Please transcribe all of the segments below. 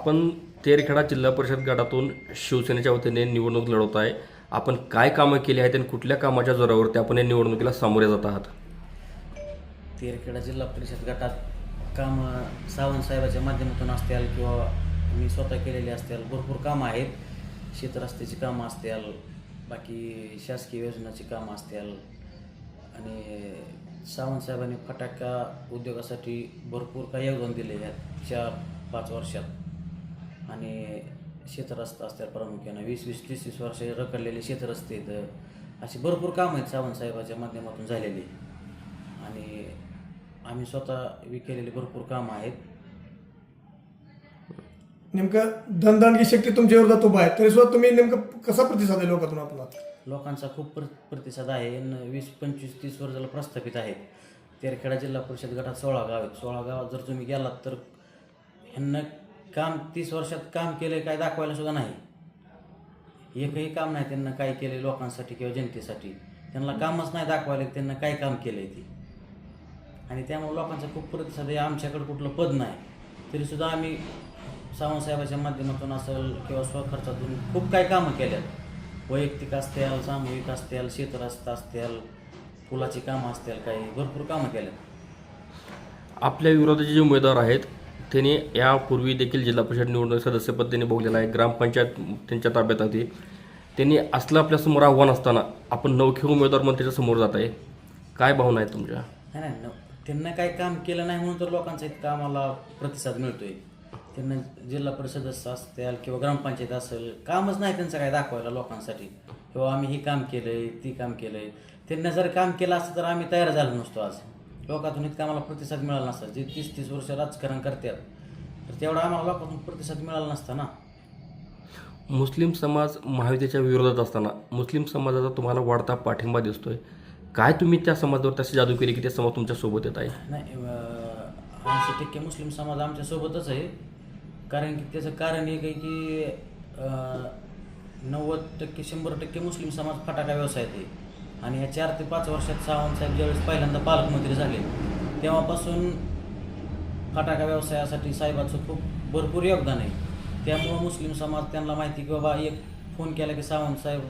आपण तेरखेडा जिल्हा परिषद गटातून शिवसेनेच्या वतीने निवडणूक लढवत आहे. आपण काय कामं केली आहेत आणि कुठल्या कामाच्या जोरावरती आपण या निवडणुकीला सामोरे जात आहात? तेरखेडा जिल्हा परिषद गटात कामं सावंत साहेबाच्या माध्यमातून असतील किंवा मी स्वतः केलेली असतील भरपूर कामं आहेत. शेतरस्त्याची कामं असतील, बाकी शासकीय योजनाची कामं असतील आणि सावंत साहेबांनी फटाका उद्योगासाठी भरपूर काही योगदान दिले ह्या 4-5 वर्षात. आणि शेतरस्ता असतील प्रामुख्यानं 20-20, 30-30 वर्ष रखडलेले शेतरस्ते आहेत. अशी भरपूर कामं आहेत सावंत साहेबाच्या माध्यमातून झालेली आणि आम्ही स्वतः केलेली भरपूर कामं आहेत. नेमकं धनदानगी शक्ती तुमच्या विरोधात उभा आहे, तरी सुद्धा तुम्ही नेमकं कसा प्रतिसाद आहे लोकांतून आपला? लोकांचा खूप प्रतिसाद आहे. 20, 25, 30 वर्षाला प्रस्थापित आहेत. तेरखेडा जिल्हा परिषद गटात 16 गाव आहेत. 16 गावात जर तुम्ही गेलात तर ह्यांना काम 30 वर्षात काम केलं काय दाखवायला सुद्धा नाही. एकही काम नाही त्यांना काय केले लोकांसाठी किंवा जनतेसाठी. त्यांना कामच नाही दाखवायला त्यांना काय काम केलं आहे ते. आणि त्यामुळे लोकांचा खूप प्रतिसाद आहे. आमच्याकडे कुठलं पद नाही तरीसुद्धा आम्ही सावंत साहेबाच्या माध्यमातून असेल किंवा स्वखर्चातून खूप काही कामं केल्यात. वैयक्तिक असतील, सामूहिक असतील, शेतरस्ता असतील, फुलाची कामं असतील, काही भरपूर कामं केल्यात. आपल्या विरोधाचे जे उमेदवार आहेत त्यांनी यापूर्वी देखील जिल्हा परिषद निवडणूक सदस्यपद त्यांनी भोगलेलं आहे. ग्रामपंचायत त्यांच्या ताब्यात होती. त्यांनी असलं आपल्यासमोर आव्हान असताना आपण नवखे उमेदवार म्हणून त्याच्यासमोर जात आहे. काय भावना आहेत तुमच्या? नाही, त्यांना काही काम केलं नाही म्हणून तर लोकांचा इतका आम्हाला प्रतिसाद मिळतोय. त्यांना जिल्हा परिषद असतील किंवा ग्रामपंचायत असेल कामच नाही त्यांचं काय दाखवायला लोकांसाठी किंवा आम्ही हे काम केलंय ती काम केलंय. त्यांना जर काम केलं असतं तर आम्ही तयार झालो नसतो. आज लोकांतून इतका आम्हाला प्रतिसाद मिळाला नसता. जे 30-30 वर्ष राजकारण करतात तर तेवढा आम्हाला लोकांतून प्रतिसाद मिळाला नसता ना. मुस्लिम समाज महायुतीच्या विरोधात असताना मुस्लिम समाजाचा तुम्हाला वाढता पाठिंबा दिसतोय. काय तुम्ही त्या समाजावर तशी जादू केली की ते समाज तुमच्यासोबत येत आहे? नाही, 80% मुस्लिम समाज आमच्यासोबतच आहे. कारण की त्याचं कारण एक आहे की 90%, 100% मुस्लिम समाज फटाका व्यवसायात आहे. आणि या 4 ते 5 वर्षात सावंत साहेब ज्यावेळेस पहिल्यांदा पालकमंत्री झाले तेव्हापासून फटाका व्यवसायासाठी साहेबांचं खूप भरपूर योगदान आहे. त्यामुळं मुस्लिम समाज त्यांना माहिती की बाबा एक फोन केला की सावंत साहेब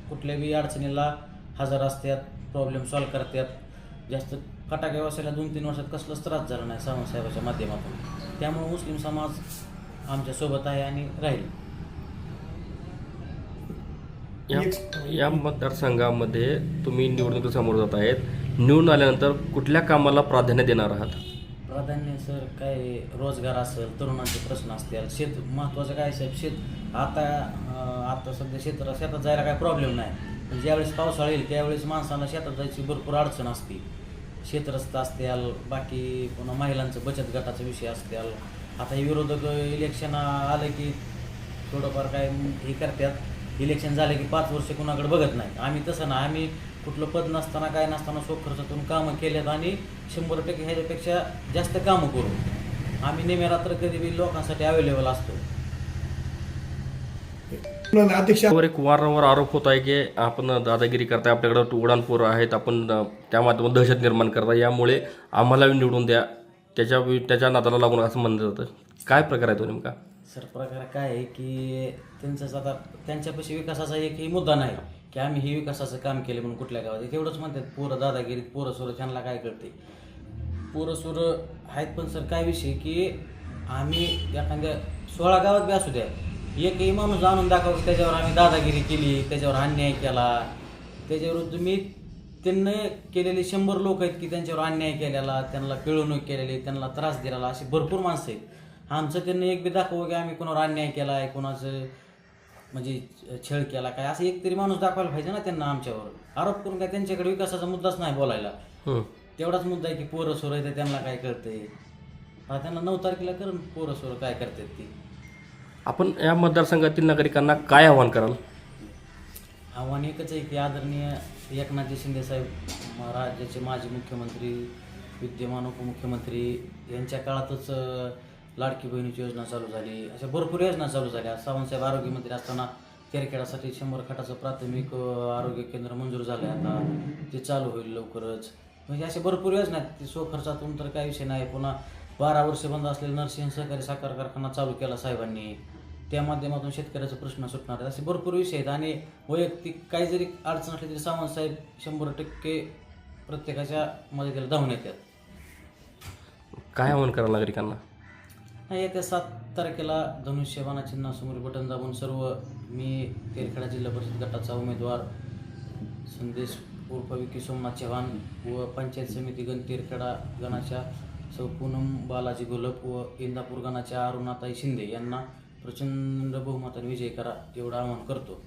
कुठल्याही अडचणीला हजर असतात, प्रॉब्लेम सॉल्व्ह करतात. जास्त फटाका व्यवसायाला 2-3 वर्षात कसलाच त्रास झाला नाही सावंत साहेबाच्या माध्यमातून. त्यामुळे मुस्लिम समाज आमच्यासोबत आहे आणि राहील. या मतदारसंघामध्ये तुम्ही निवडणुकीला समोर जात आहेत. निवडून आल्यानंतर कुठल्या कामाला प्राधान्य देणार आहात? प्राधान्य सर काय रोजगार असेल, तरुणांचे प्रश्न असतील, शेत महत्त्वाचं काय साहेब शेत. आता सध्या शेतात जायला काय प्रॉब्लेम नाही. पण ज्यावेळेस पावसाळा येईल त्यावेळेस माणसांना शेतात जायची भरपूर अडचण असते. शेतरस्ता असतील, बाकी पुन्हा महिलांचं बचत गटाचा विषय असतील. आता हे विरोधक इलेक्शन आलं की थोडंफार काय हे करतात. इलेक्शन झालं की 5 वर्ष कुणाकडे बघत नाही. आम्ही तसं नाही. आम्ही कुठलं पद नसताना काय नसताना स्वखर्चातून कामं केल्यात आणि 100% ह्याच्यापेक्षा जास्त कामं करू. आम्ही नेहमी रात्र कधी बी लोकांसाठी अवेलेबल असतो. त्यावर एक वारंवार आरोप होत आहे की आपण दादागिरी करताय, आपल्याकडे उडाणपूर आहेत, आपण त्या माध्यमातून दहशत निर्माण करताय, यामुळे आम्हाला निवडून द्या, त्याच्या नादाला लागून असं म्हणलं जातं. काय प्रकार आहे तो नेमका? सर प्रकार काय आहे की त्यांचंच आता त्यांच्यापाशी विकासाचा एकही मुद्दा नाही की आम्ही हे विकासाचं काम केलं म्हणून कुठल्या गावात. तेवढंच म्हणतात पोरं दादागिरीत, पोरं सोरं त्यांना काय कळते. पोरं सोरं आहेत पण सर काय विषय की आम्ही एखाद्या 16 गावात बी असू द्या एकही माणूस आणून दाखवतो त्याच्यावर आम्ही दादागिरी केली, त्याच्यावर अन्याय केला, त्याच्यावर तुम्ही त्यांना केलेले 100 लोक आहेत की त्यांच्यावर अन्याय केलेला, त्यांना पिळवणूक केलेली, त्यांना त्रास दिलेला, अशी भरपूर माणसं आहेत. आमचं त्यांना एक बी दाखवू की आम्ही कोणावर अन्याय केला आहे, कोणाचं म्हणजे छळ केला काय असं एक तरी माणूस दाखवायला पाहिजे ना त्यांना. आमच्यावर आरोप करून काय त्यांच्याकडे विकासाचा मुद्दाच नाही बोलायला. तेवढाच मुद्दा आहे की पोरं सोरं आहे त्यांना काय कळतंय. हा त्यांना 9 तारखेला करून पोरं सोरं काय करतात ती. आपण या मतदारसंघातील नागरिकांना काय आवाहन कराल? आव्हान एकच आहे की आदरणीय एकनाथजी शिंदे साहेब राज्याचे माजी मुख्यमंत्री, विद्यमान उपमुख्यमंत्री यांच्या काळातच लाडकी बहिणीची योजना चालू झाली. अशा भरपूर योजना चालू झाल्या. सावंतसाहेब आरोग्यमंत्री असताना तेरखेडासाठी 100 खाटाचं प्राथमिक आरोग्य केंद्र मंजूर झालं आहे. आता ते चालू होईल लवकरच. म्हणजे अशा भरपूर योजना आहेत. ते स्वखर्चातून तर काही विषय नाही. पुन्हा 12 वर्ष बंद असलेला नरसिंह सहकारी साखर कारखाना चालू केला साहेबांनी, त्या माध्यमातून शेतकऱ्याचा प्रश्न सुटणार आहेत. असे भरपूर विषय आहेत आणि वैयक्तिक काही जरी अडचण असली तरी सावंत साहेब 100% प्रत्येकाच्या मदतीला धावून येतात. काय आव्हान करा नागरिकांना? नाही, येत्या 7 तारखेला धनुष्यबाणा चिन्हासमोर बटन दाबून सर्व मी तेरखेडा जिल्हा परिषद गटाचा उमेदवार संदेश उर्फ विकी सोमनाथ चव्हाण व पंचायत समिती गण तेरखेडा गणाच्या सौ पूनम बालाजी घोलप व इंदापूर गणाच्या अरुणाताई शिंदे यांना प्रचंड बहुमताने विजय करा एवढं आवाहन करतो.